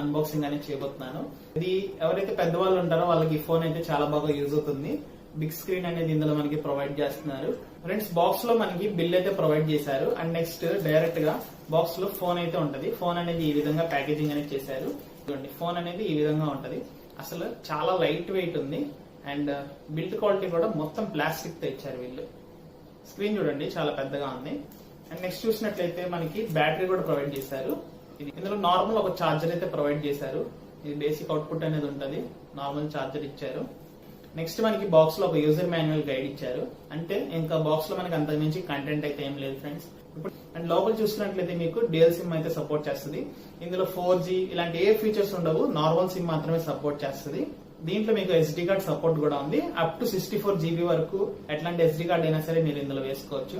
Unboxing అనేది చేయబోతున్నాను. ఇది ఎవరైతే పెద్దవాళ్ళు ఉంటారో వాళ్ళకి ఈ ఫోన్ అయితే చాలా బాగా యూజ్ అవుతుంది. బిగ్ స్క్రీన్ అనేది ఇందులో మనకి ప్రొవైడ్ చేస్తున్నారు. ఫ్రెండ్స్, బాక్స్ లో మనకి బిల్ అయితే ప్రొవైడ్ చేశారు. అండ్ నెక్స్ట్ డైరెక్ట్ గా బాక్స్ లో ఫోన్ అయితే ఉంటది. ఫోన్ అనేది ఈ విధంగా ప్యాకేజింగ్ అనేది చేశారు. చూడండి, ఫోన్ అనేది ఈ విధంగా ఉంటది. అసలు చాలా లైట్ వెయిట్ ఉంది. అండ్ బిల్డ్ క్వాలిటీ కూడా మొత్తం ప్లాస్టిక్ తో ఇచ్చారు వీళ్ళు. స్క్రీన్ చూడండి, చాలా పెద్దగా ఉంది. అండ్ నెక్స్ట్ చూసినట్లయితే మనకి బ్యాటరీ కూడా ప్రొవైడ్ చేశారు. ఇందులో నార్మల్ ఒక ఛార్జర్ అయితే ప్రొవైడ్ చేశారు. ఇది బేసిక్ అవుట్పుట్ అనేది ఉంటది. నార్మల్ ఛార్జర్ ఇచ్చారు. నెక్స్ట్ మనకి బాక్స్ లో ఒక యూజర్ మాన్యువల్ గైడ్ ఇచ్చారు. అంటే ఇంకా బాక్స్ లో మనకి అంతకు మించి కంటెంట్ అయితే ఏం లేదు ఫ్రెండ్స్. ఇప్పుడు అండ్ లోపల చూసుకున్నట్లయితే మీకు డ్యూయల్ సిమ్ అయితే సపోర్ట్ చేస్తుంది. ఇందులో 4G ఇలాంటి ఏ ఫీచర్స్ ఉండవు. నార్మల్ సిమ్ మాత్రమే సపోర్ట్ చేస్తుంది. దీంట్లో మీకు SD కార్డ్ సపోర్ట్ కూడా ఉంది. అప్ టు 64 GB వరకు ఎట్లాంటి SD కార్డ్ అయినా సరే మీరు ఇందులో వేసుకోవచ్చు.